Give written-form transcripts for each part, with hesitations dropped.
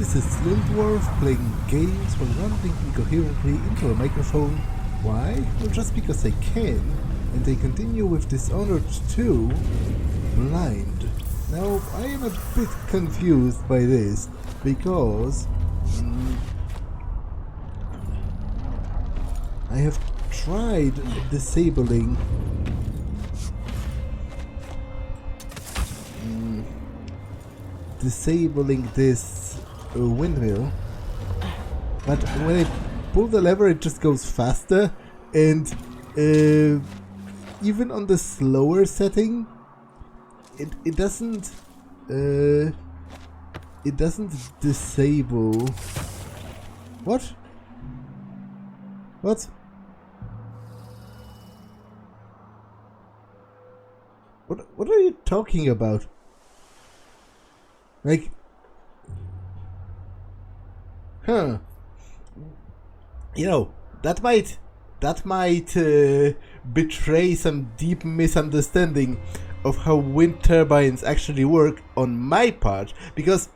this is Lindworth playing games while rambling incoherently into a microphone. Why? Well, just because I can, and I continue with Dishonored 2, Blind. Now, I am a bit confused by this, because I have tried disabling this windmill, but when I pull the lever it just goes faster, and even on the slower setting it doesn't disable. What are you talking about? Like, you know, that might betray some deep misunderstanding of how wind turbines actually work on my part, because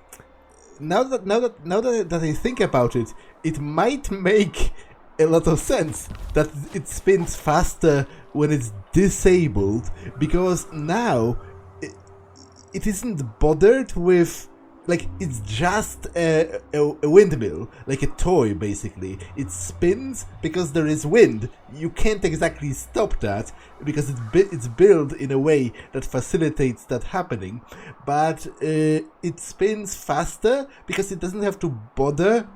now that I think about it, it might make a lot of sense that it spins faster when it's disabled, because now it isn't bothered with, like, it's just a windmill, like a toy basically. It spins because there is wind. You can't exactly stop that because it's built in a way that facilitates that happening, but it spins faster because it doesn't have to bother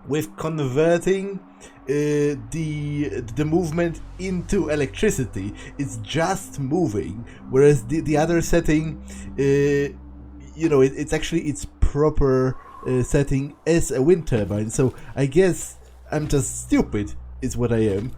with converting the movement into electricity. It's just moving, whereas the other setting, it's actually its proper setting as a wind turbine. So I guess I'm just stupid is what I am.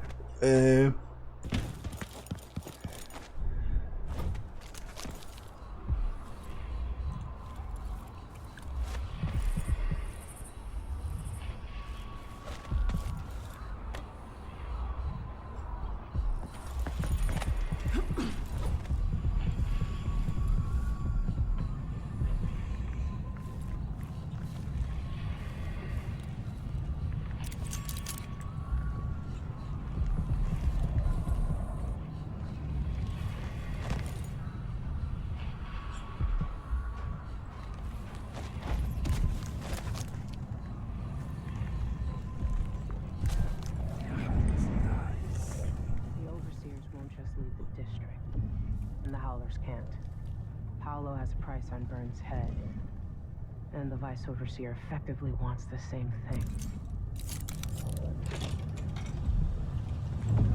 And the Howlers can't. Paolo has a price on Byrne's head, and the Vice Overseer effectively wants the same thing.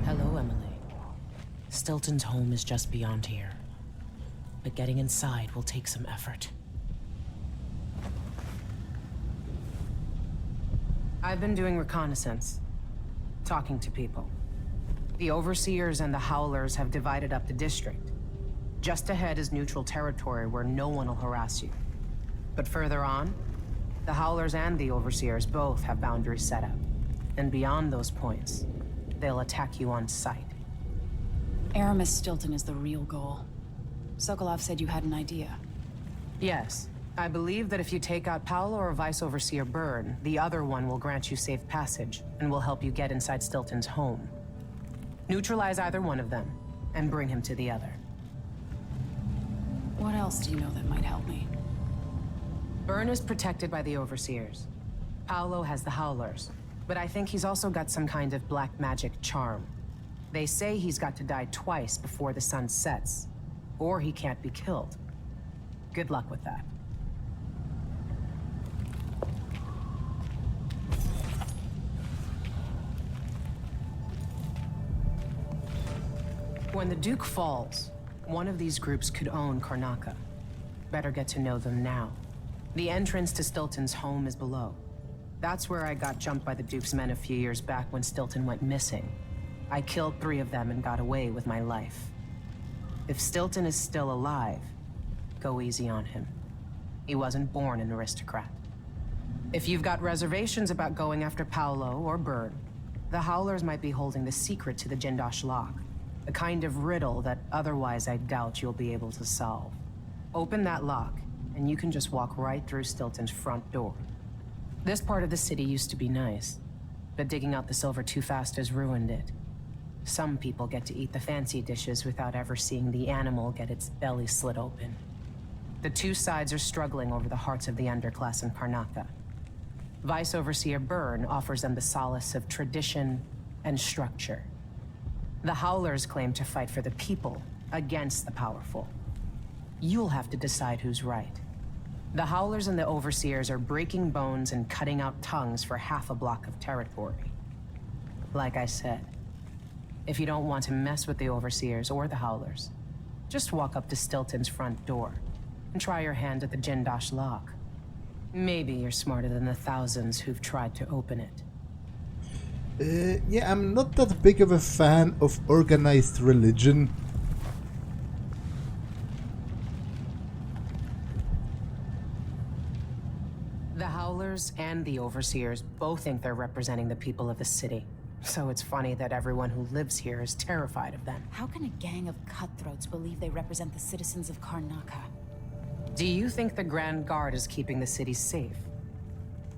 Hello, Emily. Stilton's home is just beyond here, but getting inside will take some effort. I've been doing reconnaissance, talking to people. The Overseers and the Howlers have divided up the district. Just ahead is neutral territory where no one will harass you. But further on, the Howlers and the Overseers both have boundaries set up. And beyond those points, they'll attack you on sight. Aramis Stilton is the real goal. Sokolov said you had an idea. Yes. I believe that if you take out Paolo or Vice Overseer Byrne, the other one will grant you safe passage and will help you get inside Stilton's home. Neutralize either one of them and bring him to the other. What else do you know that might help me? Byrne is protected by the Overseers. Paolo has the Howlers, but I think he's also got some kind of black magic charm. They say he's got to die twice before the sun sets, or he can't be killed. Good luck with that. When the Duke falls, one of these groups could own Karnaca. Better get to know them now. The entrance to Stilton's home is below. That's where I got jumped by the Duke's men a few years back when Stilton went missing. I killed 3 of them and got away with my life. If Stilton is still alive, go easy on him. He wasn't born an aristocrat. If you've got reservations about going after Paolo or Byrne, the Howlers might be holding the secret to the Jindosh lock. A kind of riddle that otherwise I doubt you'll be able to solve. Open that lock, and you can just walk right through Stilton's front door. This part of the city used to be nice, but digging out the silver too fast has ruined it. Some people get to eat the fancy dishes without ever seeing the animal get its belly slit open. The two sides are struggling over the hearts of the underclass in Karnataka. Vice Overseer Byrne offers them the solace of tradition and structure. The Howlers claim to fight for the people against the powerful. You'll have to decide who's right. The Howlers and the Overseers are breaking bones and cutting out tongues for half a block of territory. Like I said, if you don't want to mess with the Overseers or the Howlers, just walk up to Stilton's front door and try your hand at the Jindosh lock. Maybe you're smarter than the thousands who've tried to open it. Yeah, I'm not that big of a fan of organized religion. The Howlers and the Overseers both think they're representing the people of the city. So it's funny that everyone who lives here is terrified of them. How can a gang of cutthroats believe they represent the citizens of Karnataka? Do you think the Grand Guard is keeping the city safe?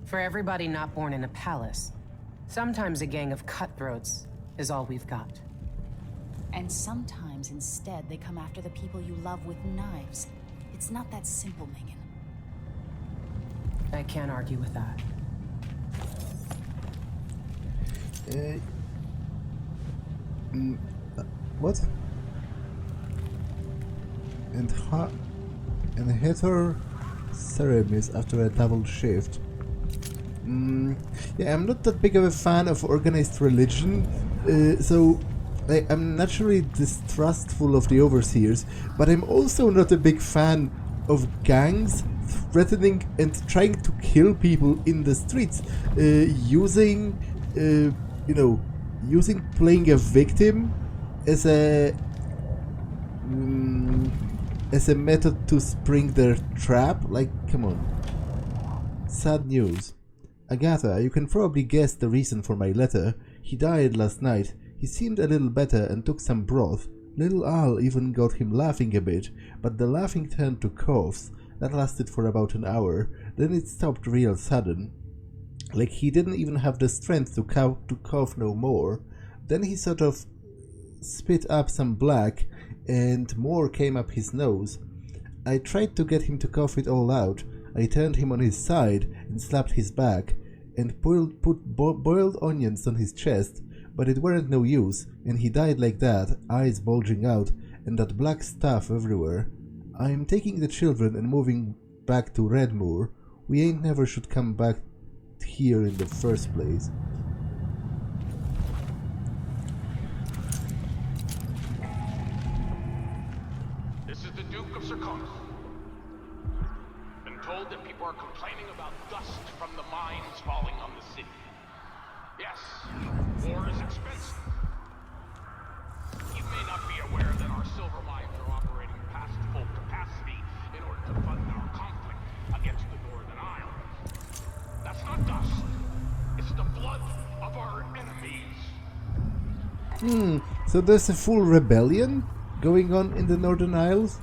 For everybody not born in a palace, sometimes a gang of cutthroats is all we've got. And sometimes instead they come after the people you love with knives. It's not that simple, Megan. I can't argue with that. What? And Heather Ceremis after a double shift. Yeah, I'm not that big of a fan of organized religion, so I'm naturally distrustful of the Overseers, but I'm also not a big fan of gangs threatening and trying to kill people in the streets, using playing a victim as a method to spring their trap. Like, come on. Sad news. Agatha, you can probably guess the reason for my letter. He died last night. He seemed a little better and took some broth. Little Al even got him laughing a bit, but the laughing turned to coughs. That lasted for about an hour. Then it stopped real sudden. Like he didn't even have the strength to cough no more. Then he sort of spit up some black and more came up his nose. I tried to get him to cough it all out. I turned him on his side and slapped his back and put boiled onions on his chest, but it weren't no use, and he died like that, eyes bulging out and that black stuff everywhere. I am taking the children and moving back to Redmoor. We ain't never should come back here in the first place. This is the Duke of Circonus. Been told that people are complaining about dust from the mines falling on the city. Yes, war is expensive. You may not be aware that our silver mines are operating past full capacity in order to fund our conflict against the Northern Isles. That's not dust. It's the blood of our enemies. So there's a full rebellion going on in the Northern Isles?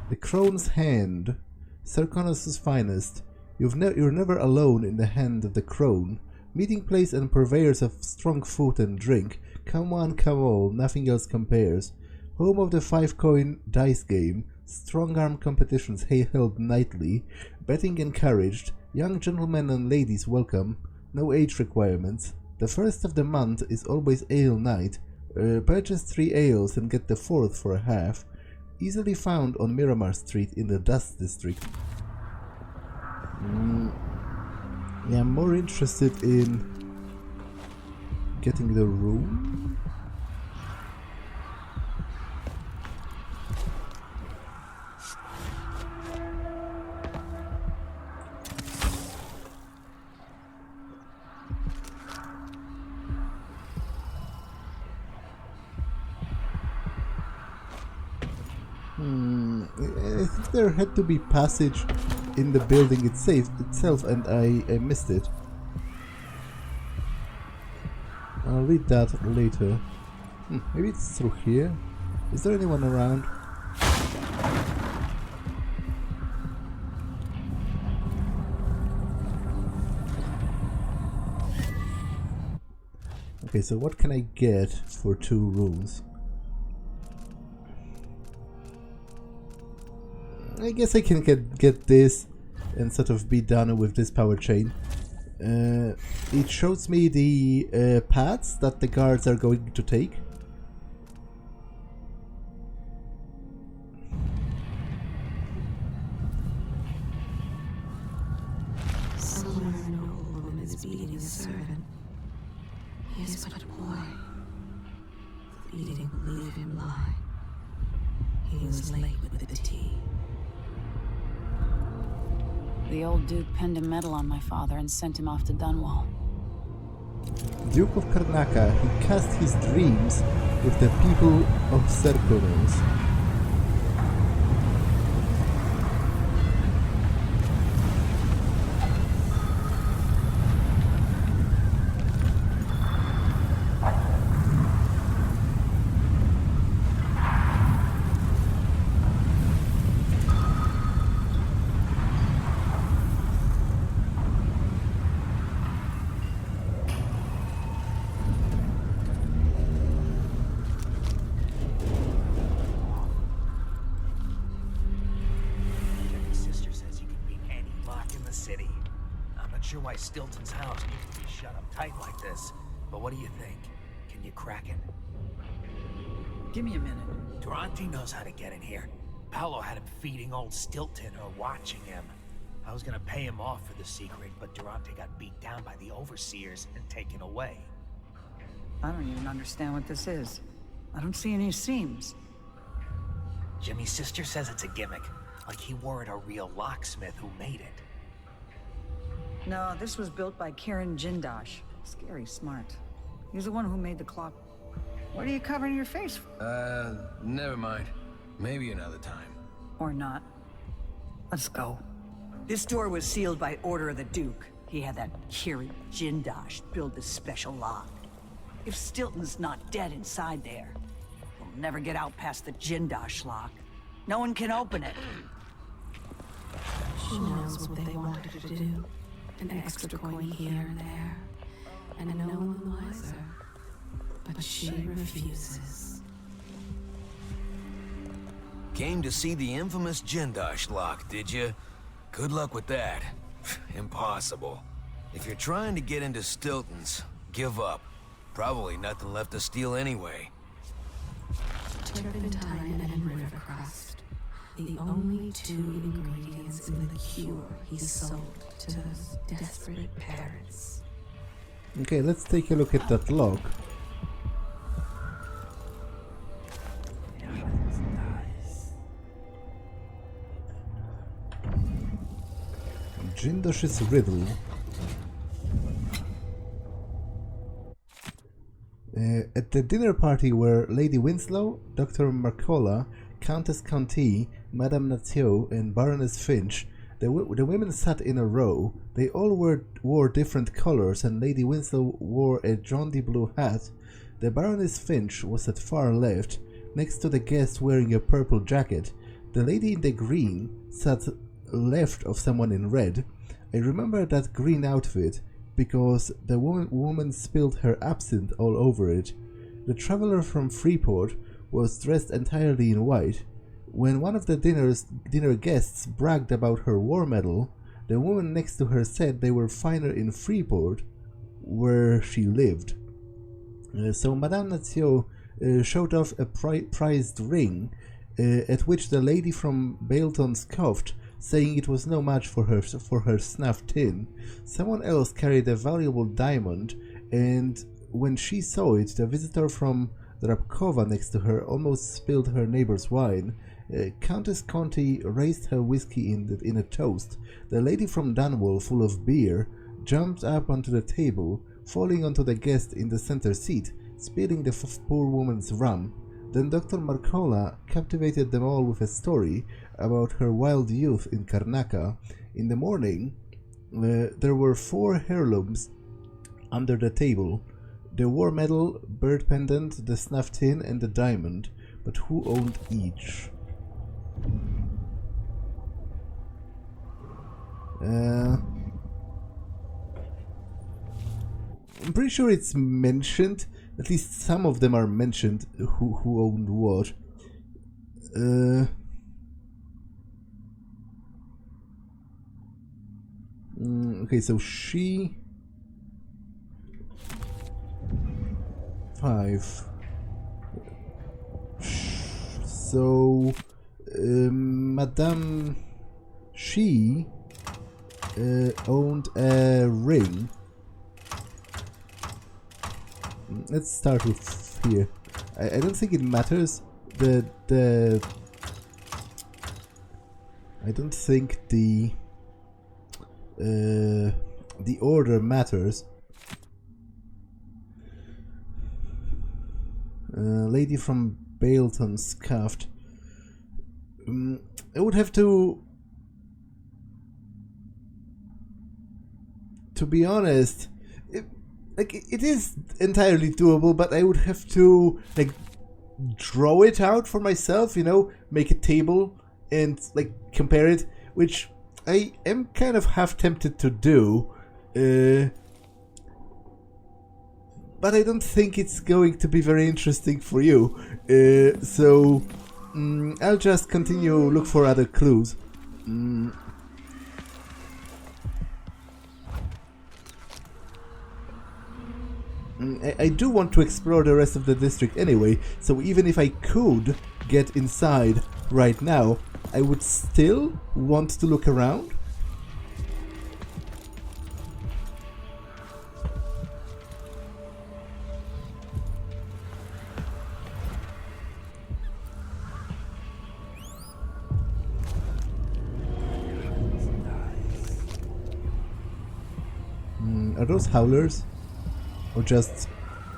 The Crone's Hand. Circonus' finest. You're never alone in the hand of the Crone. Meeting place and purveyors of strong food and drink. Come one, come all, nothing else compares. Home of the 5-coin dice game. Strong arm competitions held nightly. Betting encouraged. Young gentlemen and ladies welcome. No age requirements. The first of the month is always ale night. Purchase 3 ales and get the 4th for a half. Easily found on Miramar Street in the Dust District. Yeah, I'm more interested in getting the room. I think there had to be passage in the building itself, and I missed it. I'll read that later. Maybe it's through here. Is there anyone around? Okay, so what can I get for 2 rooms? I guess I can get this and sort of be done with this power chain. It shows me the paths that the guards are going to take. Somewhere an old woman is beating a servant. He is but a boy. The beating will leave him blind. He was late with the tea. The old Duke pinned a medal on my father and sent him off to Dunwall. Duke of Karnaka, he cast his dreams with the people of Serkonos. Sure why Stilton's house needs to be shut up tight like this, but what do you think? Can you crack it? Give me a minute. Durante knows how to get in here. Paolo had him feeding old Stilton or watching him. I was gonna pay him off for the secret, but Durante got beat down by the overseers and taken away. I don't even understand what this is. I don't see any seams. Jimmy's sister says it's a gimmick, like he weren't a real locksmith who made it. No, this was built by Karen Jindosh. Scary smart. He's the one who made the clock. What are you covering your face for? Never mind. Maybe another time. Or not. Let's go. This door was sealed by order of the Duke. He had that Karen Jindosh build this special lock. If Stilton's not dead inside there, we'll never get out past the Jindosh lock. No one can open it. She knows what they wanted her to do. An extra coin here and there, and no one the wiser. But she refuses. Came to see the infamous Jindosh lock, did you? Good luck with that. Impossible. If you're trying to get into Stilton's, give up. Probably nothing left to steal anyway. Turpentine and river crust. The only 2 ingredients in the cure he sold to those desperate parents. Okay, let's take a look at that log. Jindosh's riddle. At the dinner party were Lady Winslow, Dr. Marcola, Countess Conti, Madame Natio, and Baroness Finch, the women sat in a row. They all wore different colors, and Lady Winslow wore a jaunty blue hat. The Baroness Finch was at far left, next to the guest wearing a purple jacket. The lady in the green sat left of someone in red. I remember that green outfit because the woman spilled her absinthe all over it. The traveler from Freeport was dressed entirely in white. When one of the dinner guests bragged about her war medal, the woman next to her said they were finer in Freeport, where she lived. So Madame Natio showed off a prized ring, at which the lady from Bailton scoffed, saying it was no match for her snuff tin. Someone else carried a valuable diamond, and when she saw it, the visitor from Drabkova next to her almost spilled her neighbor's wine. Countess Conti raised her whiskey in a toast. The lady from Dunwall, full of beer, jumped up onto the table, falling onto the guest in the center seat, spilling the poor woman's rum. Then Dr. Marcola captivated them all with a story about her wild youth in Karnaka. In the morning, there were 4 heirlooms under the table: the war medal, bird pendant, the snuff tin, and the diamond. But who owned each? I'm pretty sure it's mentioned. At least some of them are mentioned. Who owned what? Okay, so she 5. So Madame she owned a ring. Let's start with here. I don't think it matters. I don't think the order matters. Lady from Bailton scuffed. I would have to be honest. It is entirely doable, but I would have to like draw it out for myself, you know, make a table and like compare it, which I am kind of half tempted to do, but I don't think it's going to be very interesting for you, so I'll just continue look for other clues. I do want to explore the rest of the district anyway, so even if I could get inside right now, I would still want to look around. Are those Howlers? Or just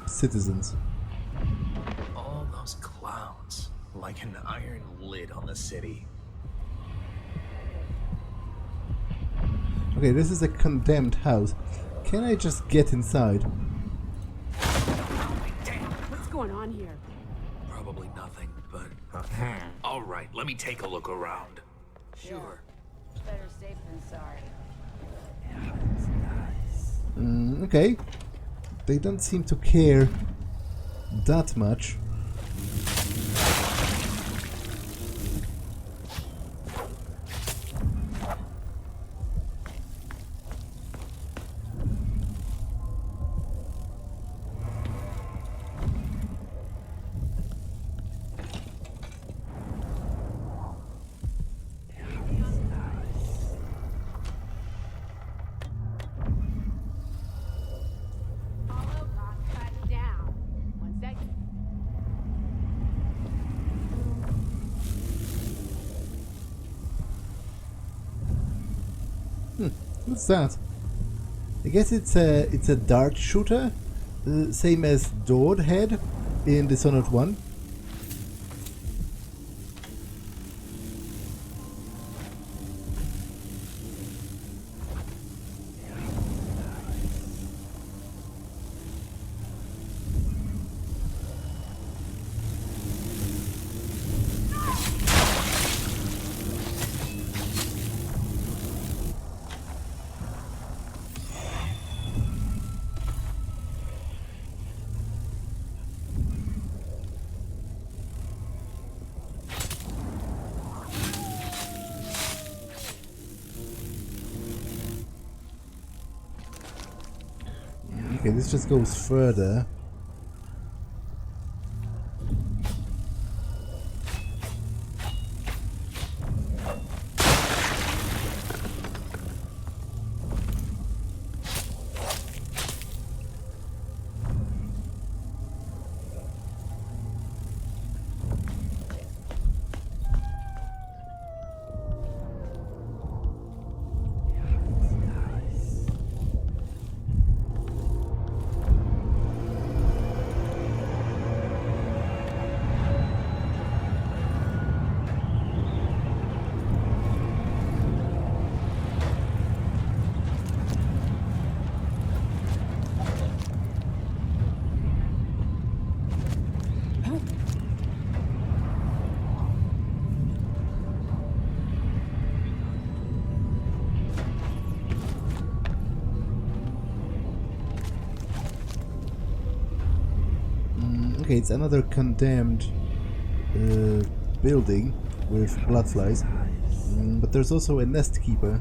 citizens? All those clowns, like an iron lid on the city. Okay, this is a condemned house. Can I just get inside? What's going on here? Probably nothing, but... Alright, let me take a look around. Sure. Better safe than sorry. Okay. They don't seem to care that much. What's that? I guess it's a dart shooter, same as Dord had in Dishonored 1. Okay, this just goes further. Okay, it's another condemned building with bloodflies. But there's also a nest keeper.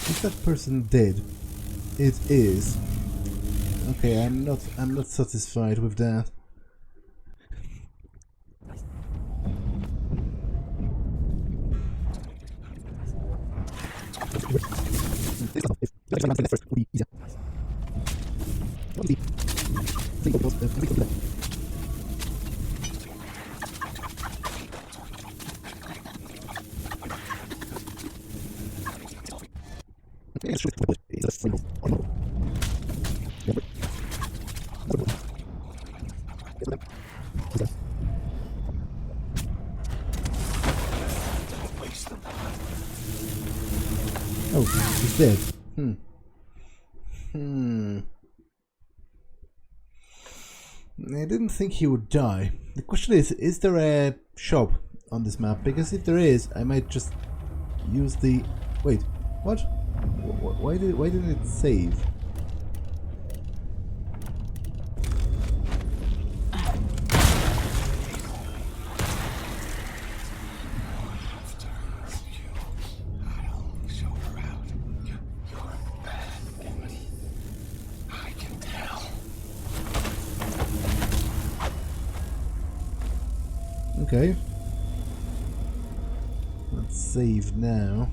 Is that person dead? It is. Okay, I'm not satisfied with that. Oh, he's dead. I didn't think he would die. The question is there a shop on this map? Because if there is, I might just use the... Wait, what? Why didn't it save? Okay. Let's save now.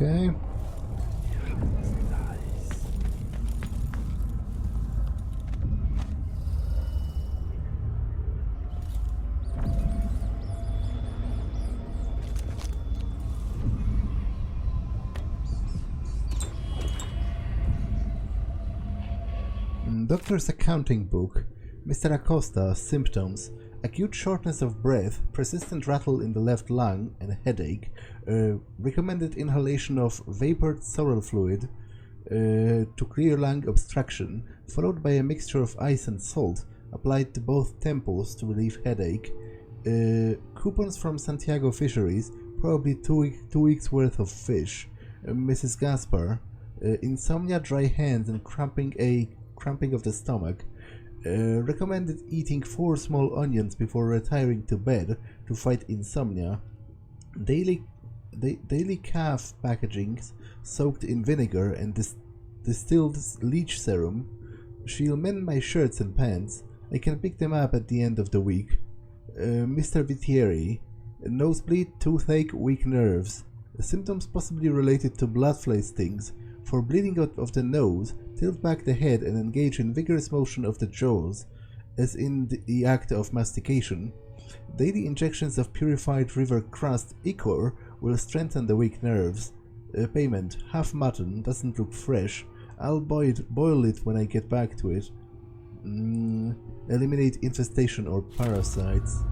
Okay. Doctor's accounting book. Mr. Acosta, symptoms. Acute shortness of breath, persistent rattle in the left lung and headache. Recommended inhalation of vapored sorrel fluid to clear lung obstruction, followed by a mixture of ice and salt applied to both temples to relieve headache. Coupons from Santiago Fisheries, probably 2 weeks worth of fish. Mrs. Gaspar. Insomnia, dry hands and cramping of the stomach. Recommended eating 4 small onions before retiring to bed to fight insomnia. Daily calf packagings soaked in vinegar and distilled leech serum. She'll mend my shirts and pants. I can pick them up at the end of the week. Mr. Vitieri. Nosebleed, toothache, weak nerves. Symptoms possibly related to bloodfly stings. For bleeding out of the nose, tilt back the head and engage in vigorous motion of the jaws, as in the act of mastication. Daily injections of purified river crust ichor will strengthen the weak nerves. Payment, half mutton, doesn't look fresh. I'll boil it when I get back to it. Eliminate infestation or parasites.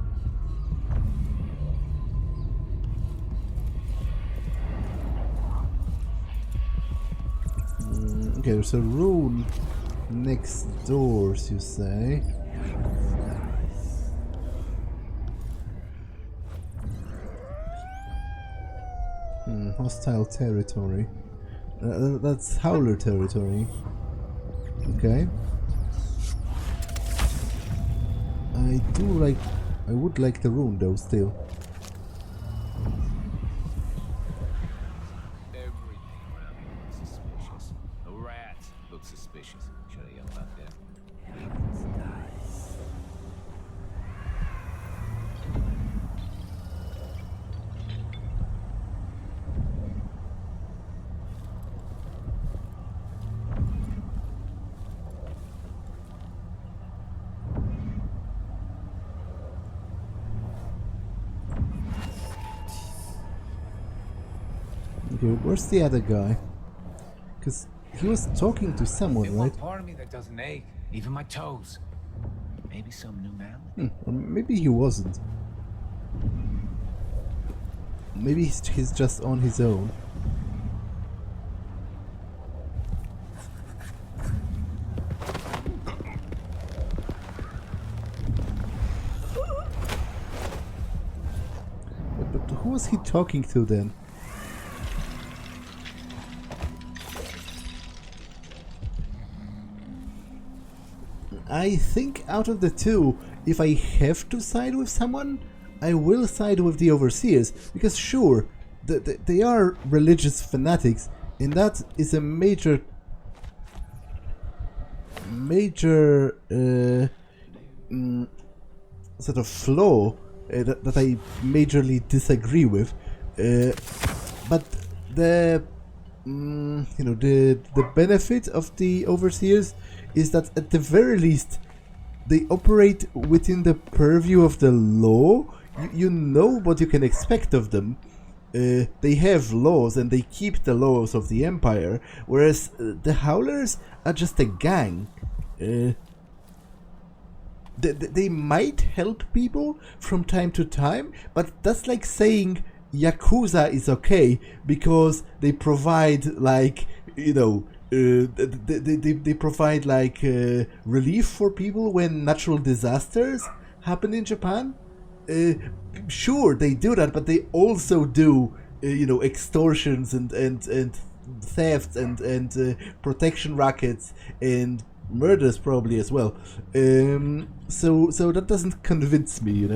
Okay, there's a rune next doors, you say. Hostile territory. That's Howler territory. Okay. I would like the rune though, still. Okay, where's the other guy? Because he was talking to someone, There's right? one part of me that doesn't ache, even my toes. Maybe some new malady. Or maybe he wasn't. Maybe he's just on his own. But who was he talking to then? I think out of the two, if I have to side with someone, I will side with the Overseers, because sure, they are religious fanatics, and that is a major sort of flaw that I majorly disagree with. But the the benefit of the Overseers is that at the very least they operate within the purview of the law. You know what you can expect of them. They have laws and they keep the laws of the Empire, whereas the Howlers are just a gang. They might help people from time to time, but that's like saying Yakuza is okay because they provide, like, they provide like relief for people when natural disasters happen in Japan. Sure, they do that, but they also do extortions and thefts and protection rackets and murders probably as well. So that doesn't convince me,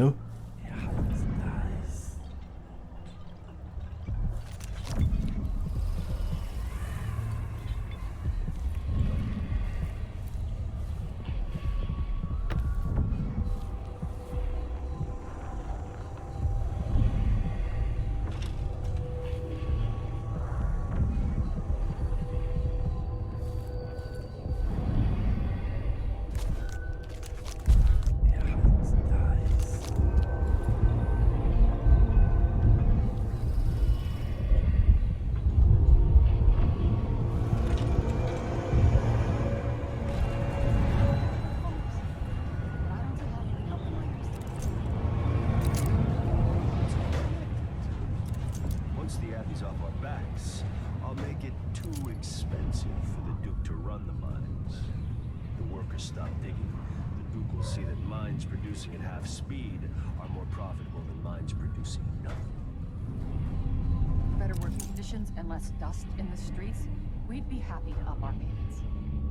and less dust in the streets, we'd be happy to up our payments.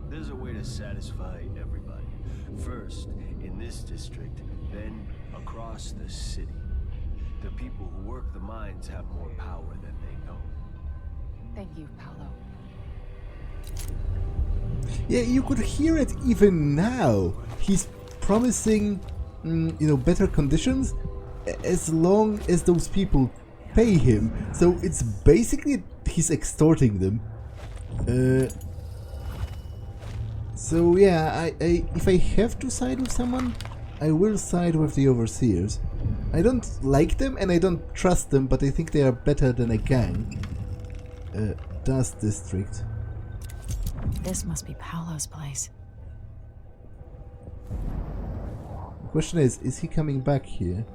There's a way to satisfy everybody. First, in this district, then across the city. The people who work the mines have more power than they know. Thank you, Paolo. Yeah, you could hear it even now. He's promising, better conditions as long as those people pay him. So it's basically he's extorting them. So yeah, I if I have to side with someone, I will side with the Overseers. I don't like them and I don't trust them, but I think they are better than a gang. Dust District. This must be Paolo's place. The question is he coming back here?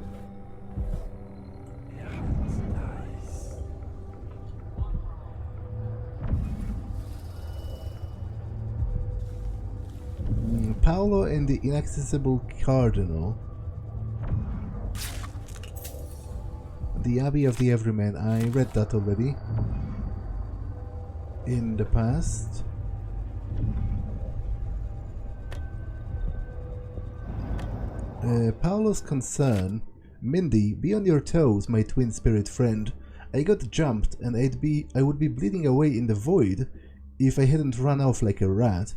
Paolo and the Inaccessible Cardinal. The Abbey of the Everyman. I read that already. In the past. Paolo's concern. Mindy, be on your toes, my twin spirit friend. I got jumped and I would be bleeding away in the void if I hadn't run off like a rat.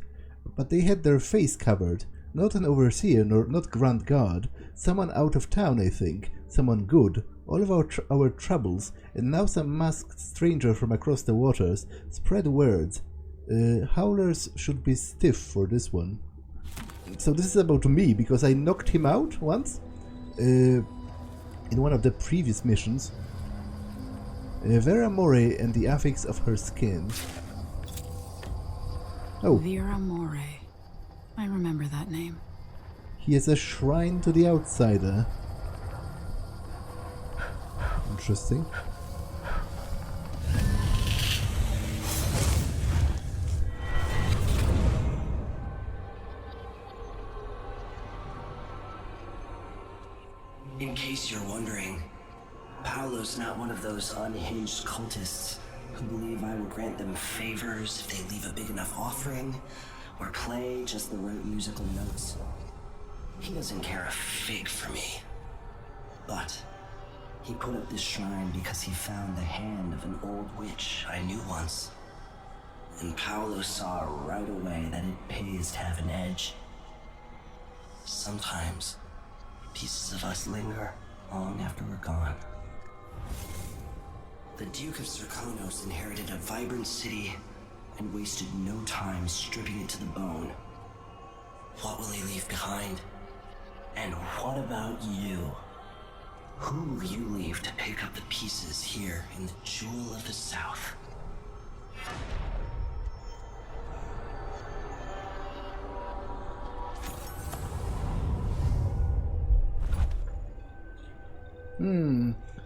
But they had their face covered. Not an overseer, nor not Grand Guard. Someone out of town, I think. Someone good. All of our troubles, and now some masked stranger from across the waters. Spread words. Howlers should be stiff for this one. So this is about me, because I knocked him out once. In one of the previous missions. Vera More and the affix of her skin. Oh. Vera More. I remember that name. He is a shrine to the outsider. Interesting. In case you're wondering, Paolo's not one of those unhinged cultists who believe I will grant them favors if they leave a big enough offering or play just the right musical notes. He doesn't care a fig for me. But he put up this shrine because he found the hand of an old witch I knew once. And Paolo saw right away that it pays to have an edge. Sometimes pieces of us linger long after we're gone. The Duke of Serkonos inherited a vibrant city and wasted no time stripping it to the bone. What will he leave behind? And what about you? Who will you leave to pick up the pieces here in the Jewel of the South?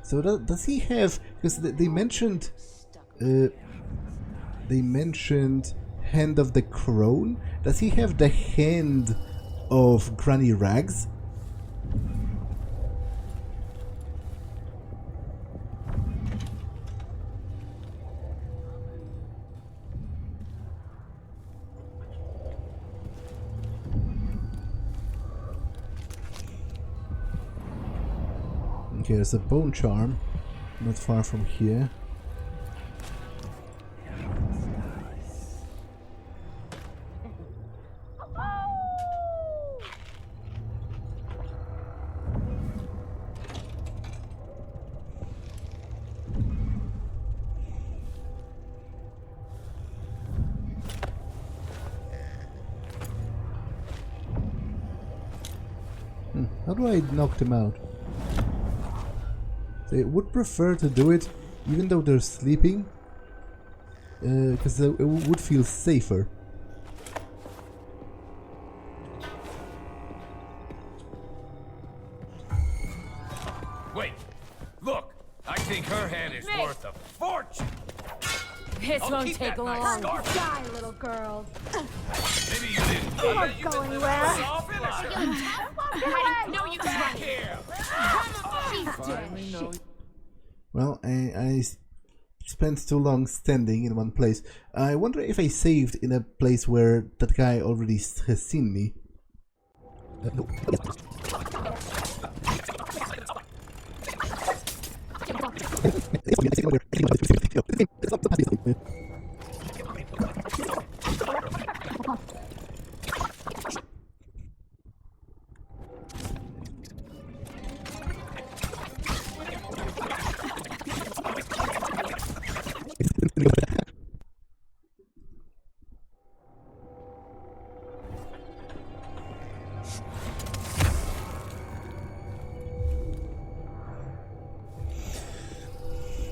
So does he have? Because they mentioned, Hand of the Crone. Does he have the hand of Granny Rags? Okay, there's a bone charm, not far from here. How do I knock them out? They would prefer to do it even though they're sleeping, because it would feel safer. Wait, look! I think her hand is worth a fortune! This won't keep take that nice long. scarf. Die, little girl. Maybe you didn't You won't go anywhere. I know you can care! Well, I spent too long standing in one place. I wonder if I saved in a place where that guy already has seen me. No.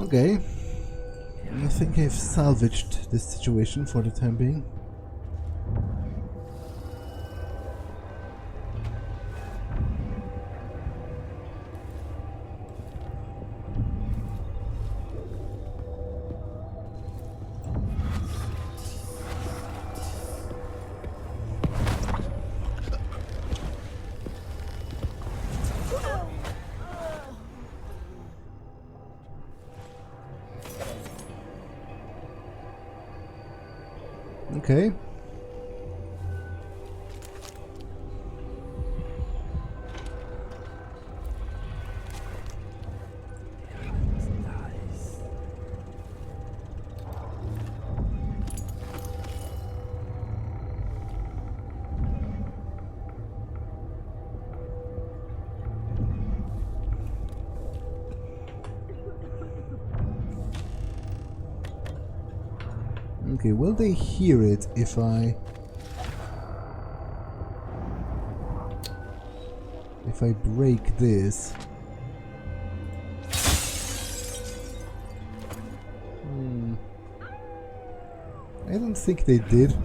Okay, I think I've salvaged this situation for the time being. Okay. Okay, will they hear it if I break this? I don't think they did.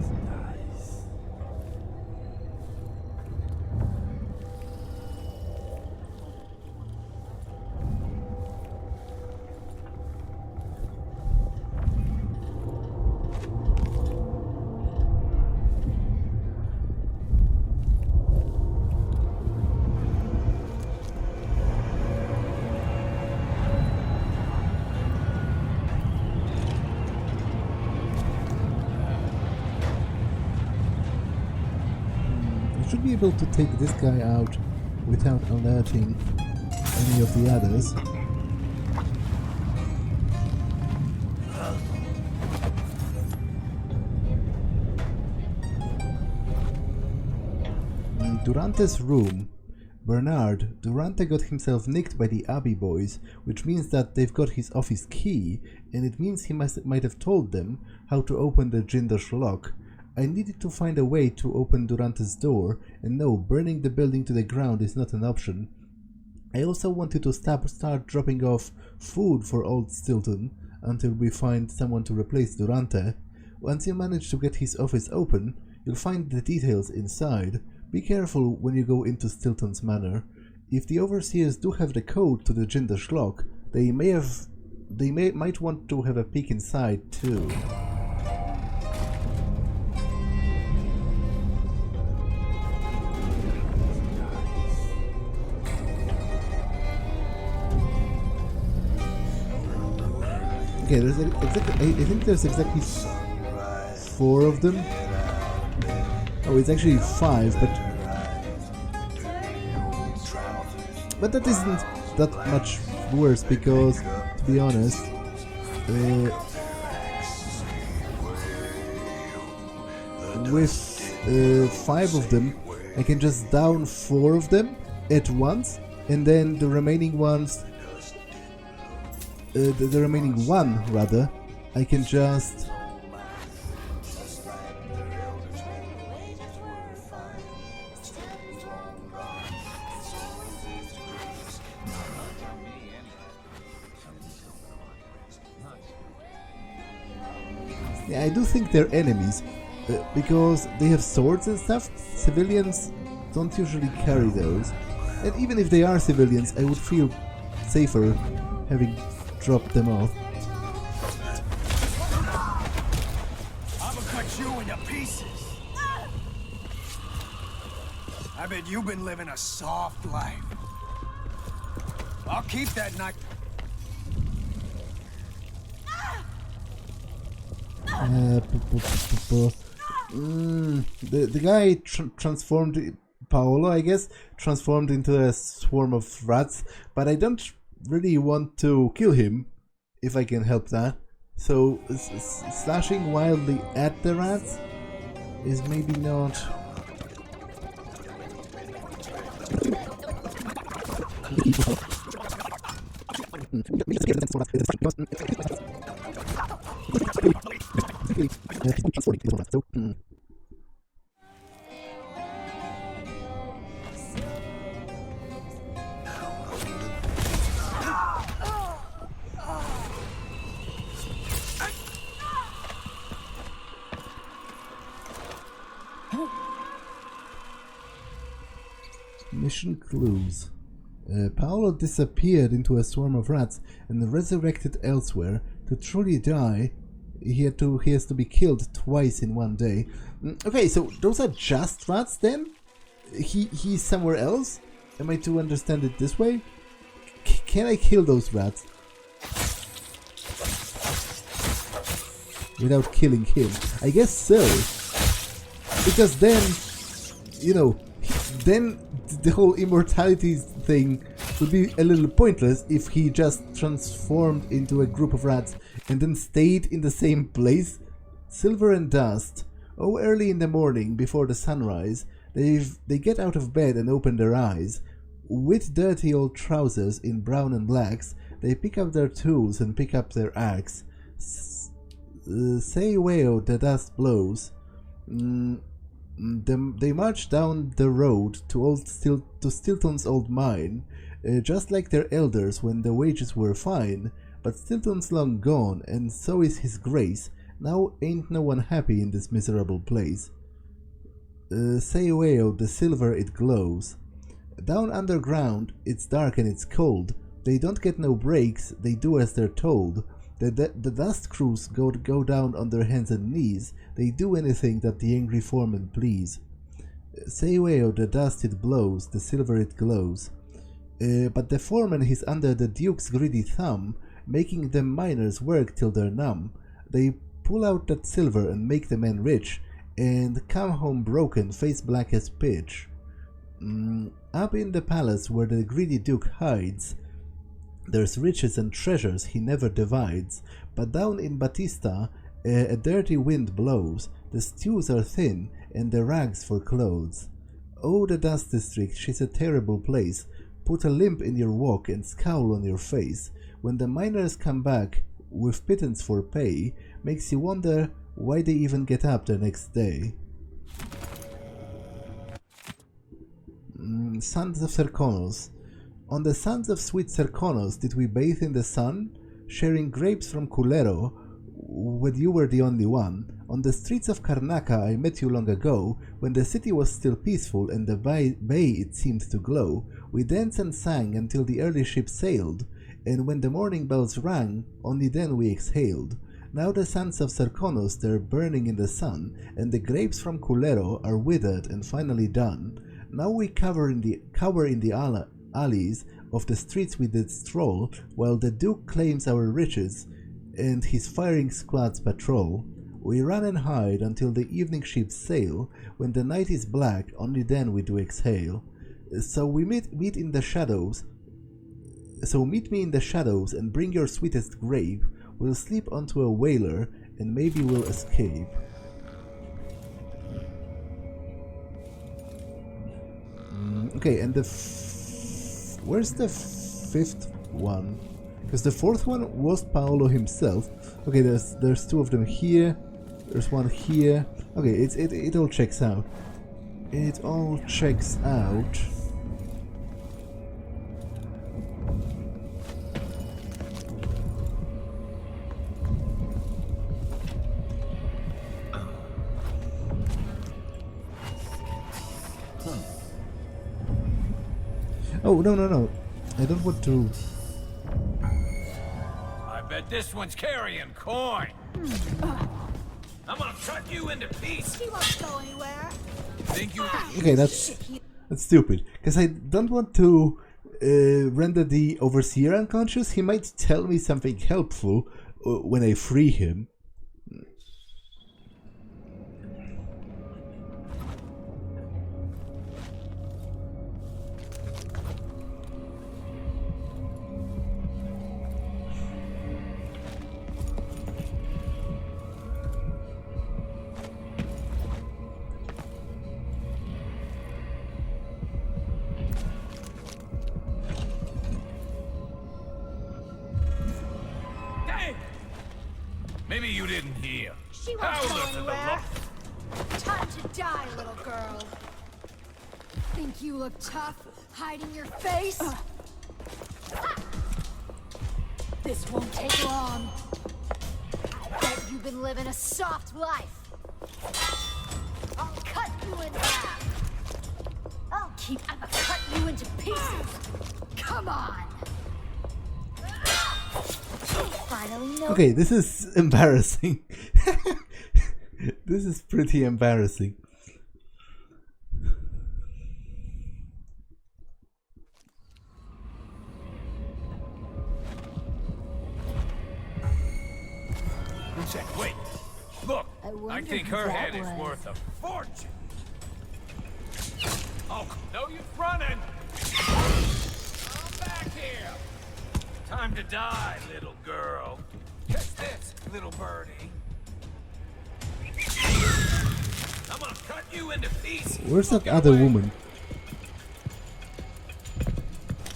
Should be able to take this guy out without alerting any of the others. In Durante's room. Bernard, Durante got himself nicked by the Abbey boys, which means that they've got his office key, and it means he might have told them how to open the Jindosh lock. I needed to find a way to open Durante's door, and no, burning the building to the ground is not an option. I also wanted to start dropping off food for old Stilton until we find someone to replace Durante. Once you manage to get his office open, you'll find the details inside. Be careful when you go into Stilton's manor. If the overseers do have the code to the Jindosh lock, they might want to have a peek inside too. Okay, I think there's exactly 4 of them. Oh, it's actually 5, but that isn't that much worse because, to be honest, with 5 of them, I can just down 4 of them at once, and then the remaining ones. The remaining one, rather, I can just... Yeah, I do think they're enemies, because they have swords and stuff. Civilians don't usually carry those. And even if they are civilians, I would feel safer having dropped them off. I'ma cut you into pieces. I bet you've been living a soft life. I'll keep that knife. The guy transformed, Paolo, I guess, transformed into a swarm of rats, but I don't really want to kill him, if I can help that. So slashing wildly at the rats is maybe not... Mission clues. Paolo disappeared into a swarm of rats and resurrected elsewhere. To truly die, he has to be killed twice in one day. Okay, so those are just rats then? He's somewhere else? Am I to understand it this way? Can I kill those rats without killing him? I guess so. Because then, you know, then the whole immortality thing would be a little pointless if he just transformed into a group of rats and then stayed in the same place. Silver and dust. Oh, early in the morning, before the sunrise, they get out of bed and open their eyes. With dirty old trousers in brown and blacks, they pick up their tools and pick up their axe. Say weo, the dust blows. They march down the road to Stilton's old mine, just like their elders when the wages were fine, but Stilton's long gone, and so is his grace, Now ain't no one happy in this miserable place. Say away, the silver it glows. Down underground, it's dark and it's cold. They don't get no breaks, they do as they're told. The dust crews go down on their hands and knees. They do anything that the angry foreman please. Say away, the dust it blows, the silver it glows. But the foreman he's under the Duke's greedy thumb, making them miners work till they're numb. They pull out that silver and make the men rich, and come home broken, face black as pitch. Up in the palace where the greedy Duke hides, there's riches and treasures he never divides. But down in Batista, a dirty wind blows. The stews are thin, and the rags for clothes. Oh, the dust district, she's a terrible place. Put a limp in your walk and scowl on your face. When the miners come back with pittance for pay, makes you wonder why they even get up the next day. Sons of Serkonos. On the sands of sweet Serkonos did we bathe in the sun, sharing grapes from Culero, when you were the only one. On the streets of Karnaca I met you long ago, when the city was still peaceful and the bay it seemed to glow. We danced and sang until the early ship sailed, and when the morning bells rang, only then we exhaled. Now the sands of Serkonos, they're burning in the sun, and the grapes from Culero are withered and finally done. Now we cower in the alleys of the streets we did stroll, while the Duke claims our riches, and his firing squads patrol. We run and hide until the evening ships sail. When the night is black, only then we do exhale. So we meet in the shadows. So meet me in the shadows and bring your sweetest grape. We'll sleep onto a whaler and maybe we'll escape. Okay, and where's the fifth one? Because the fourth one was Paolo himself. Okay, there's two of them here. There's one here. Okay, it all checks out. It all checks out. Oh, no. I don't want to... I bet this one's carrying coin. I'm gonna cut you into pieces. He won't go anywhere. Think you... Okay, that's stupid. Because I don't want to render the Overseer unconscious. He might tell me something helpful when I free him. Maybe you didn't hear. She won't go anywhere. Time to die, little girl. Think you look tough, hiding your face? This won't take long. I bet you've been living a soft life. I'll cut you in half. I'll cut you into pieces. Come on. Okay, this is embarrassing. This is pretty embarrassing. Wait, look, I think her head is worth a fortune. Oh, no use running. Come back here. Time to die, little girl. Catch this, little birdie. I'm gonna cut you into pieces. Where's that other woman?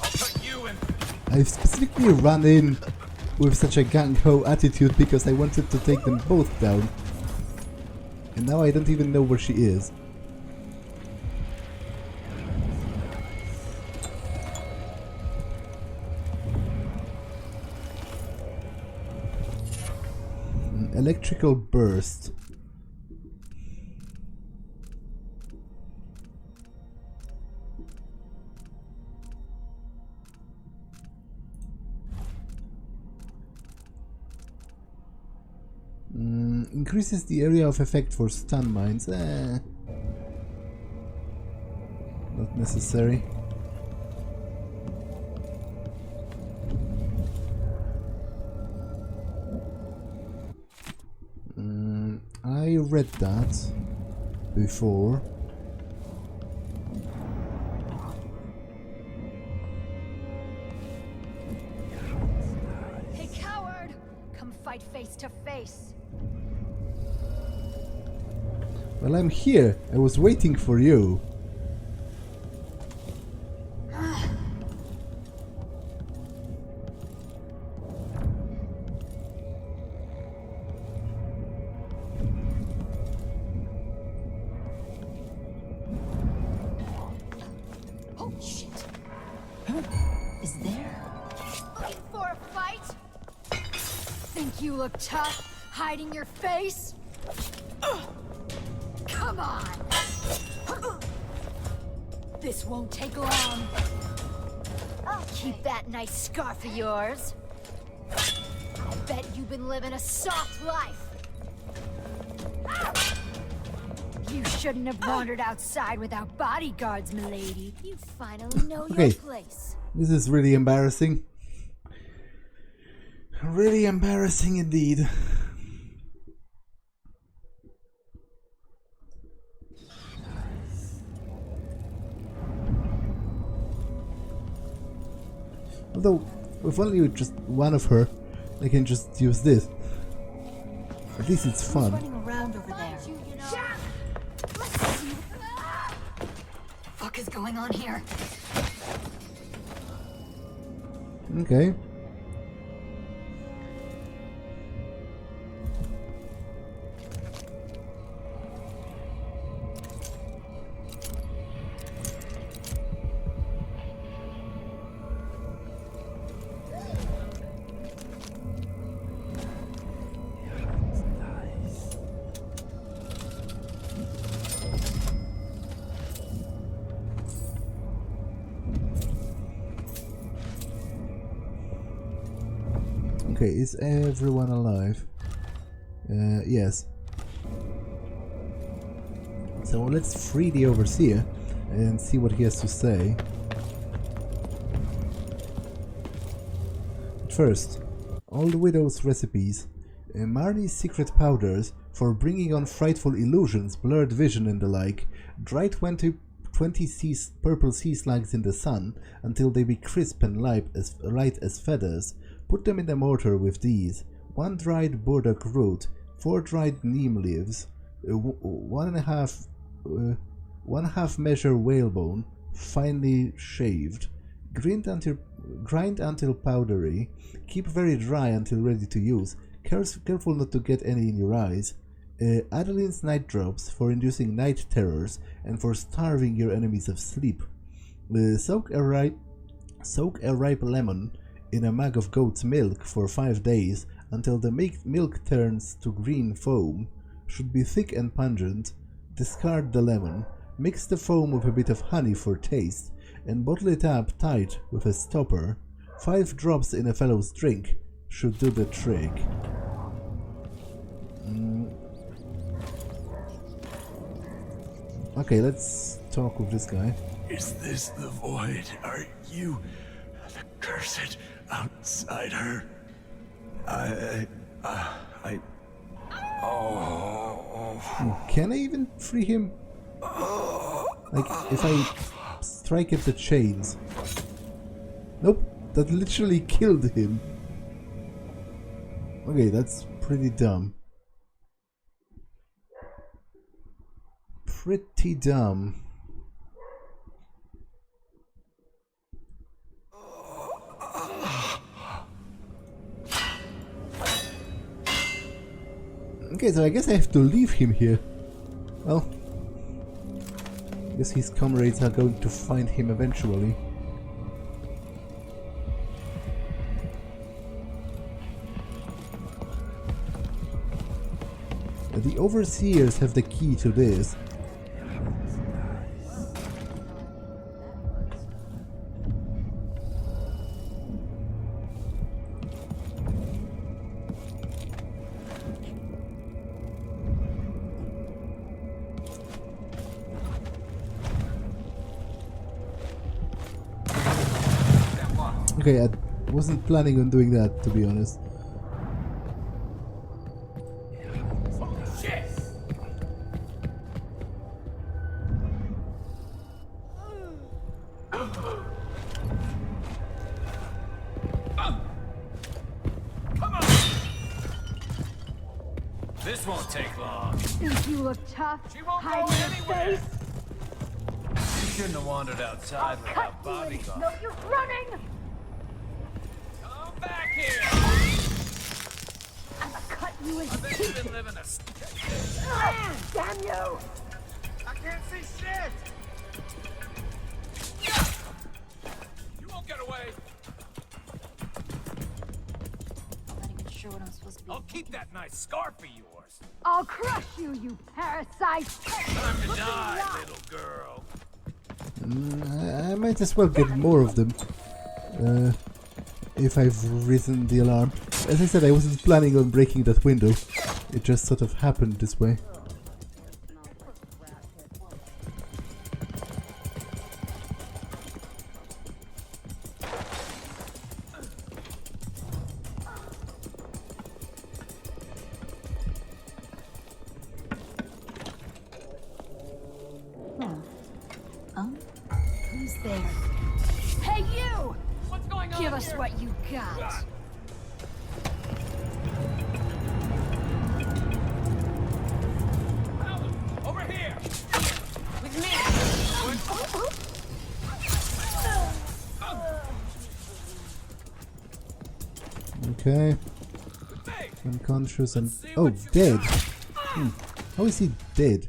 I'll cut you in. I specifically run in with such a gung-ho attitude because I wanted to take them both down. And now I don't even know where she is. Electrical burst. Increases the area of effect for stun mines. Not necessary. I read that before. Hey, coward! Come fight face to face. Well, I'm here. I was waiting for you. Oh, shit. Is there? Looking for a fight? Think you look tough, hiding your face? Come on! This won't take long. Keep that nice scarf of yours. I bet you've been living a soft life. You shouldn't have wandered outside without bodyguards, milady. You finally know your place. This is really embarrassing. Really embarrassing indeed. Although, if only with just one of her, I can just use this. At least it's fun. Running around over there. Let's see what the fuck is going on here. Okay. Okay, is everyone alive? Yes. So let's free the Overseer and see what he has to say. First, all the Widow's recipes. Marnie's secret powders for bringing on frightful illusions, blurred vision and the like. Dry 20 purple sea slugs in the sun until they be crisp and light as feathers. Put them in the mortar with these: 1 dried burdock root, 4 dried neem leaves, 1/2 measure whalebone, finely shaved. Grind until powdery. Keep very dry until ready to use. Careful not to get any in your eyes. Adeline's night drops for inducing night terrors and for starving your enemies of sleep. Soak a ripe lemon in a mug of goat's milk for 5 days until the milk turns to green foam. Should be thick and pungent. Discard the lemon. Mix the foam with a bit of honey for taste and bottle it up tight with a stopper. 5 drops in a fellow's drink should do the trick. Okay, let's talk with this guy. Is this the void? Are you the cursed outsider? Can I even free him? Like, if I strike at the chains. Nope, that literally killed him. Okay, that's pretty dumb. Pretty dumb. Okay, so I guess I have to leave him here. Well, I guess his comrades are going to find him eventually. The Overseers have the key to this. Okay, I wasn't planning on doing that, to be honest. Shit! Come on! This won't take long. Think you look tough? She won't go Hiding your anywhere. face? You shouldn't have wandered outside without bodyguard. No, you're running! Come back here! I'm gonna cut you in I bet pieces! you've been living a... Ah, damn you! I can't see shit! You won't get away! I'm not even sure what I'm supposed to be. I'll keep that nice scarf of yours. I'll crush you, you parasite! Time to die, little girl. I might as well get more of them. If I've risen the alarm. As I said, I wasn't planning on breaking that window. It just sort of happened this way. Who's there? Hey, you! What's going on Give us here? what you got! Over here! With me! Okay. Unconscious and... Oh, dead! How is he dead?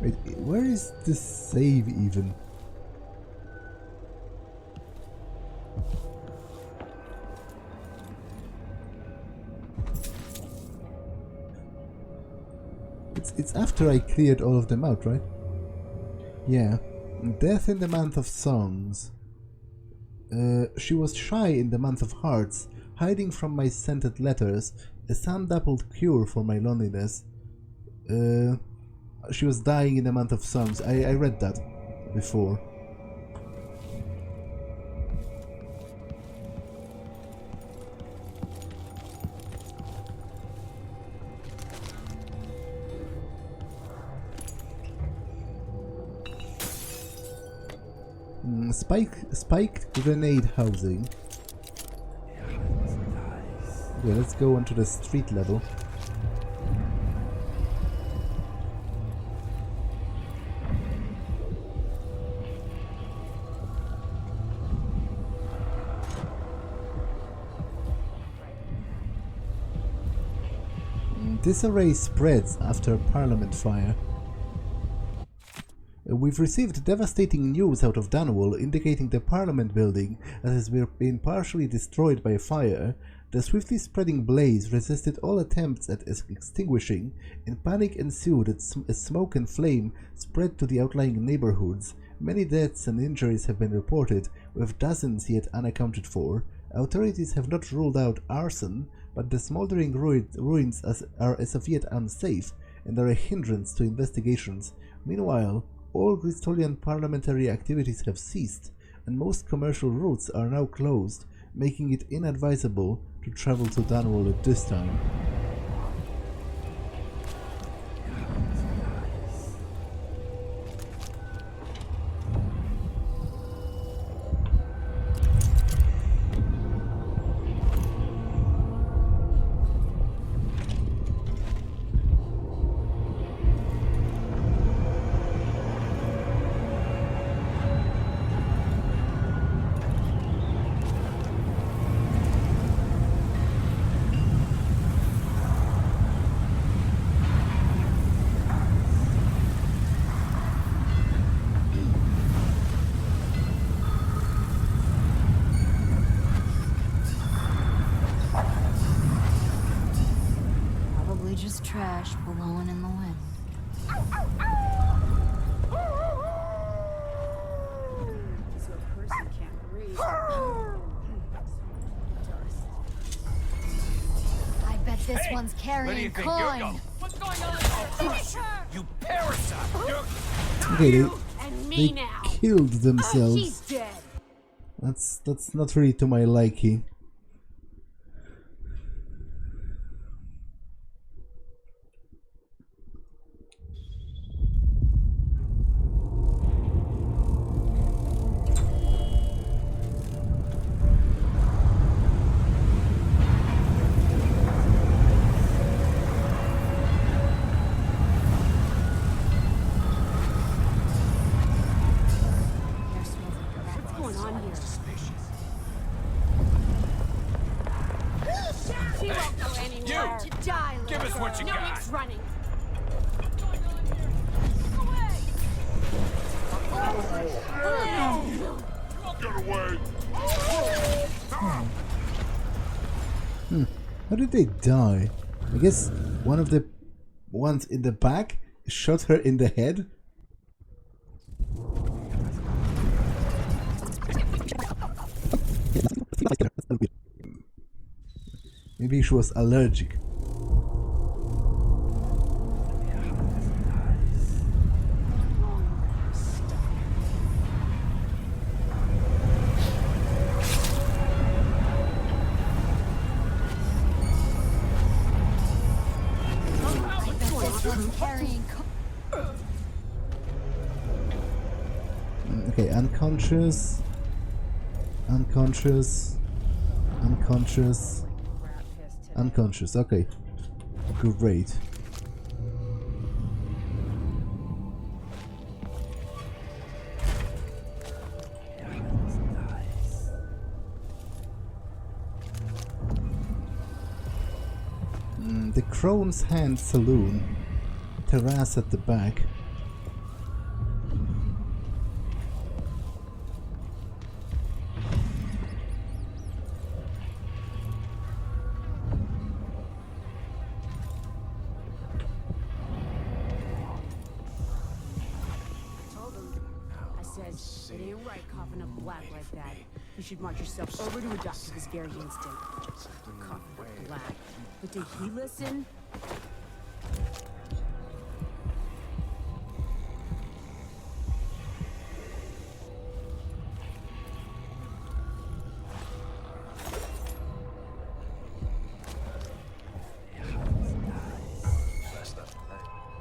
Wait, where is the save even? It's after I cleared all of them out, right? Yeah. Death in the month of songs. She was shy in the month of hearts, hiding from my scented letters, a sun-dappled cure for my loneliness. She was dying in the month of songs. I read that before. Spiked grenade housing. Okay, let's go onto the street level. Disarray spreads after Parliament fire. We've received devastating news out of Dunwall indicating the Parliament building has been partially destroyed by a fire. The swiftly spreading blaze resisted all attempts at extinguishing, and panic ensued as smoke and flame spread to the outlying neighborhoods. Many deaths and injuries have been reported, with dozens yet unaccounted for. Authorities have not ruled out arson, but the smoldering ruins are as of yet unsafe and are a hindrance to investigations. Meanwhile, all Gristolian parliamentary activities have ceased, and most commercial routes are now closed, making it inadvisable to travel to Dunwall at this time. This one's carrying coin. What's going on? I'll crush you, you parasite! Okay, And they me now. killed themselves. He's dead. That's not really to my liking. Give us what you got. Running. Get away! How did they die? I guess one of the ones in the back shot her in the head. Maybe she was allergic. Okay, unconscious, unconscious, unconscious, unconscious. Okay, great. The Crone's Hand Saloon, terrace at the back. It ain't right coughing up black like that. You should march yourself over to a doctor this very instant. Coughing up black. But did he listen?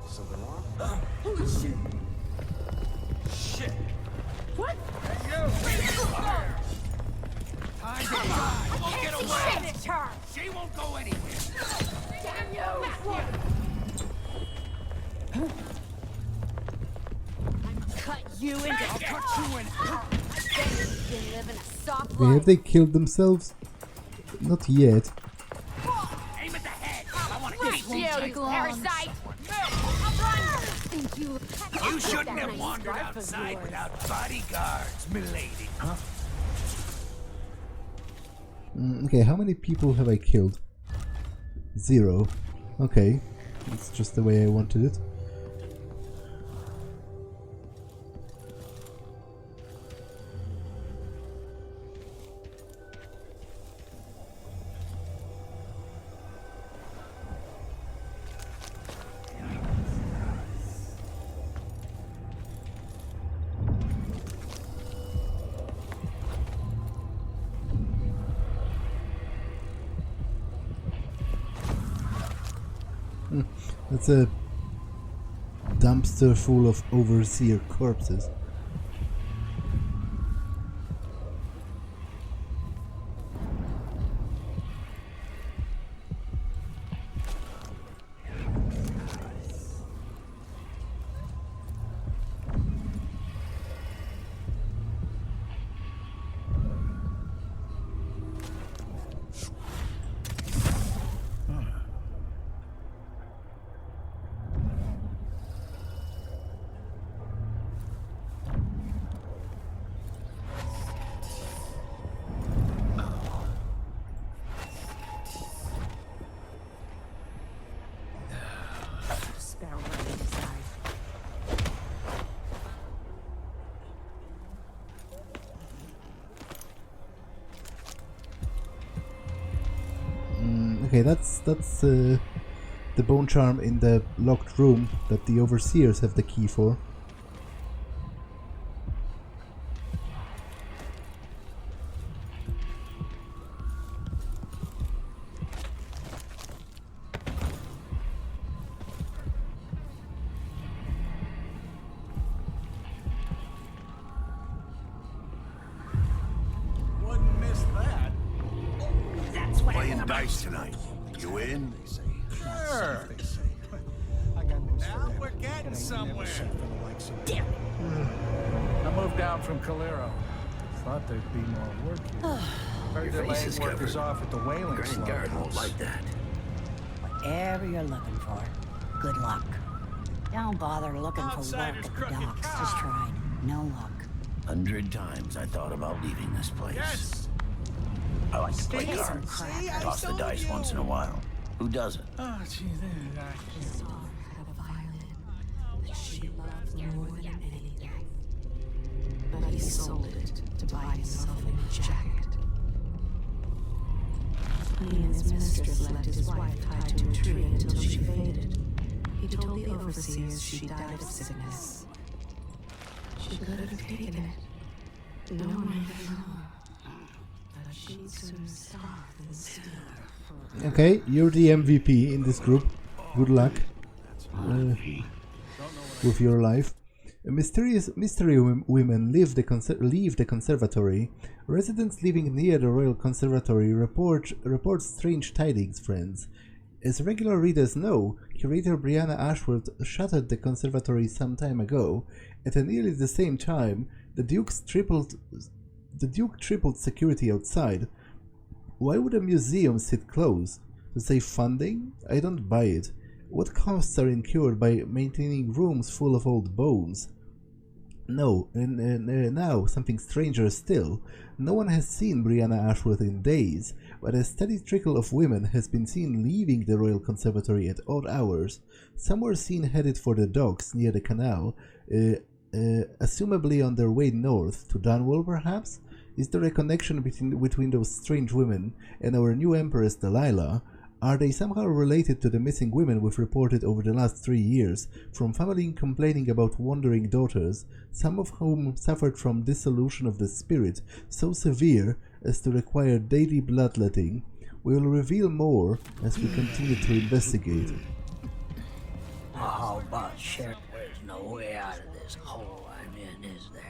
Something wrong? Holy shit! Shit! What? Time to die! I won't get away! It's her! She won't go anywhere! Damn you! Cut you into... I'll cut you in! I bet you've been living a soft Okay, life. have they killed themselves? Not yet. Aim at the head! I want to Right, keep you parasite! Think you... You shouldn't have wandered outside without bodyguards, milady. Huh? Okay, how many people have I killed? 0. Okay, that's just the way I wanted it. That's a dumpster full of overseer corpses. Okay, that's the bone charm in the locked room that the overseers have the key for. Wouldn't miss that. That's what Playing dice tonight. You in? Sure. Now we're getting somewhere. Damn. I moved down from Calero. Thought there'd be more work here. Heard Your they're face is laying workers covered. off at the whaling Grand Guard won't slaughterhouse. like that. Whatever you're looking for, good luck. Don't bother looking for work Outsiders at the crooked docks. cow. Just tried. No luck. 100 times I thought about leaving this place. Yes. I like to play Get some cards. crap. Toss the dice once in a while. Who doesn't? Oh, gee, there. Saw her have a violin that she loved more than anything. But he sold it to buy himself a new jacket. He and his mistress left his wife tied to a tree until she faded. He told the overseers she died of sickness. She could have taken it. No one ever knew. But she'd soon starve and steal. Okay, you're the MVP in this group. Good luck with your life. Mystery women leave the conservatory. Residents living near the Royal Conservatory report strange tidings, friends. As regular readers know, curator Brianna Ashworth shuttered the conservatory some time ago. At nearly the same time, the Duke tripled security outside. Why would a museum sit closed? To save funding? I don't buy it. What costs are incurred by maintaining rooms full of old bones? No, now something stranger still. No one has seen Brianna Ashworth in days, but a steady trickle of women has been seen leaving the Royal Conservatory at odd hours. Some were seen headed for the docks near the canal, assumably on their way north, to Dunwall perhaps? Is there a connection between those strange women and our new Empress Delilah? Are they somehow related to the missing women we've reported over the last 3 years, from family complaining about wandering daughters, some of whom suffered from dissolution of the spirit so severe as to require daily bloodletting? We will reveal more as we continue to investigate. Oh, but shit, there's no way out of this hole I'm in, is there?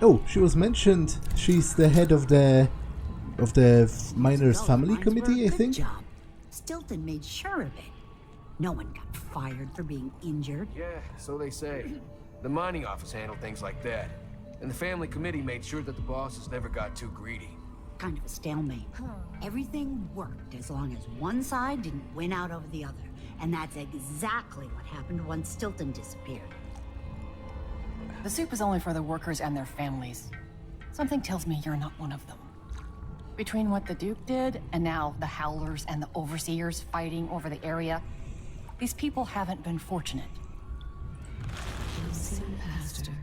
Oh, she was mentioned. She's the head of the miners' family committee, I think. Good job. Stilton made sure of it. No one got fired for being injured. Yeah, so they say. The mining office handled things like that. And the family committee made sure that the bosses never got too greedy. Kind of a stalemate. Everything worked as long as one side didn't win out over the other. And that's exactly what happened once Stilton disappeared. The soup is only for the workers and their families. Something tells me you're not one of them. Between what the Duke did, and now the Howlers and the Overseers fighting over the area, these people haven't been fortunate. I've seen past her.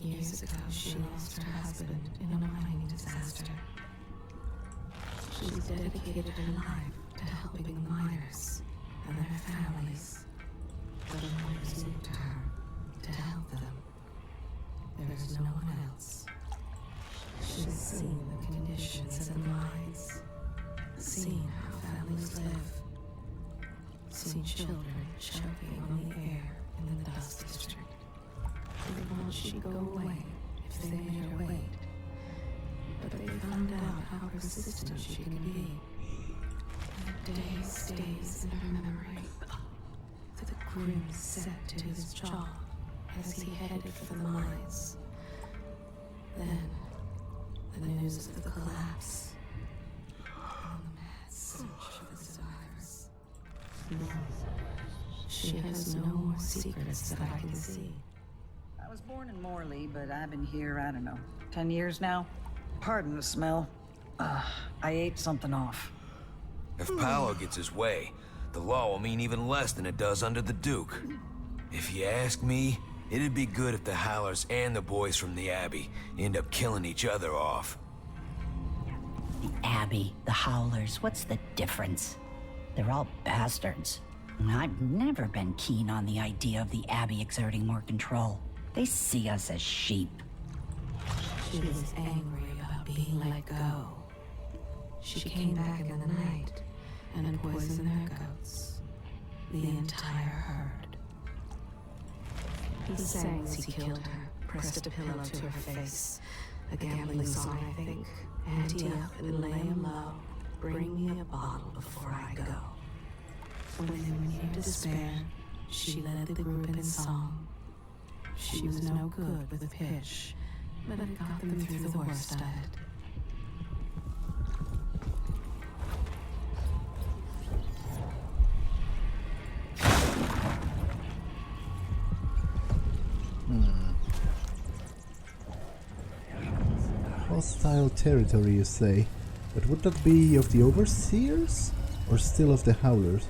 Years ago, she lost her husband in a mining disaster. She's dedicated her life to helping the miners and their families. But the miners looked to her to help them. There is no one else. She's seen the conditions in the mines, seen how families live, seen children choking on the air in the dust district. They thought she'd go away if they made her wait, but they found out how persistent she can be. That day stays in her memory, with a grin set to his jaw as he headed for the mines. Then, the news of the collapse, and the mad search for the survivors. She has no more secrets that I can see. I was born in Morley, but I've been here, I don't know, 10 years now. Pardon the smell. I ate something off. If Paolo gets his way, the law will mean even less than it does under the Duke. If you ask me, It'd be good if the Howlers and the boys from the Abbey end up killing each other off. The Abbey, the Howlers, what's the difference? They're all bastards. I've never been keen on the idea of the Abbey exerting more control. They see us as sheep. She was angry about being let go. She came back in the night and poisoned their goats. The entire herd. He sang as he killed her, pressed a pillow to her face. A gambling song, I think. Ante up and lay him low. Bring me a bottle before I go. When they were near despair, she led the group in song. She was no good with pitch, but it got them through the worst of it. Hostile territory, you say? But would that be of the Overseers? Or still of the Howlers?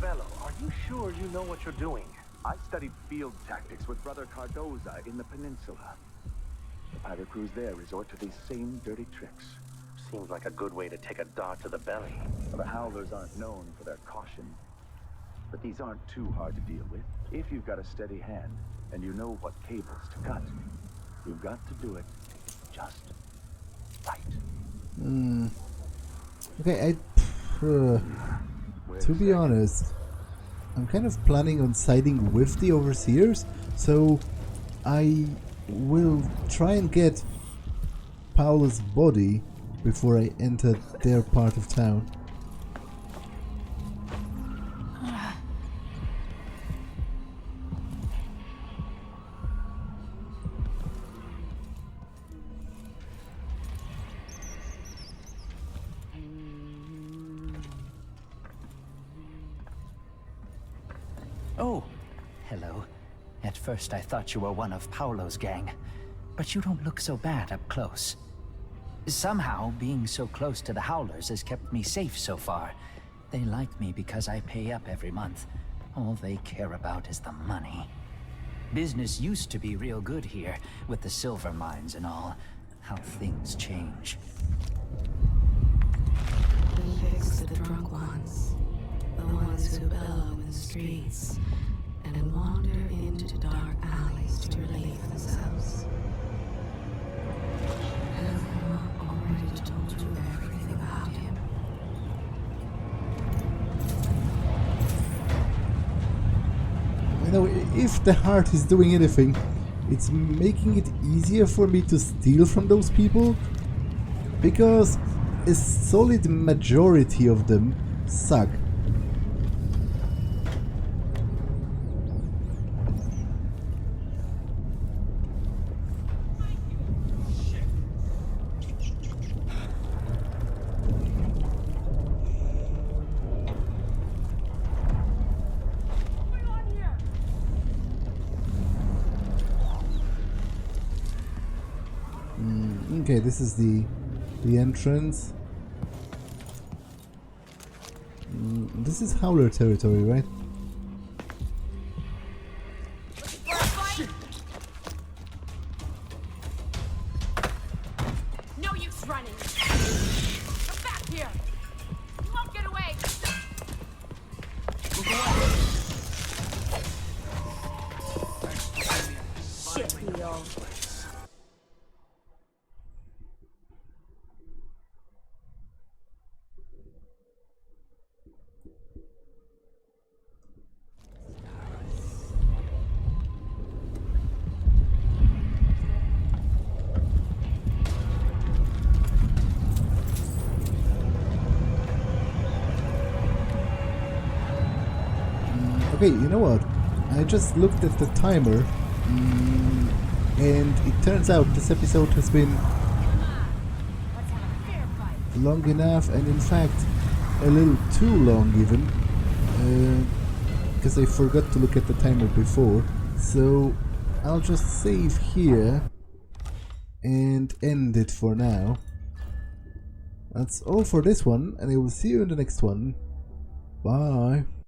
Are you sure you know what you're doing? I studied field tactics with Brother Cardoza in the peninsula. The pirate crews there resort to these same dirty tricks. Seems like a good way to take a dart to the belly. The Howlers aren't known for their caution, but these aren't too hard to deal with. If you've got a steady hand and you know what cables to cut, you've got to do it just right. Okay, to be honest, I'm kind of planning on siding with the Overseers, so I will try and get Paula's body before I enter their part of town. Oh, hello. At first I thought you were one of Paolo's gang, but you don't look so bad up close. Somehow, being so close to the Howlers has kept me safe so far. They like me because I pay up every month. All they care about is the money. Business used to be real good here, with the silver mines and all. How things change. We fix the drunk ones, the ones who bellow in the streets, and wander into dark alleys to relieve themselves. Have I already told you everything about him? You know, if the heart is doing anything, it's making it easier for me to steal from those people, because a solid majority of them suck. Okay, this is the entrance. This is Howler territory, right? No use running. Come back here. You won't get away. Shit, Leo. Okay, you know what? I just looked at the timer, and it turns out this episode has been long enough, and in fact, a little too long even, because I forgot to look at the timer before. So I'll just save here and end it for now. That's all for this one, and I will see you in the next one. Bye.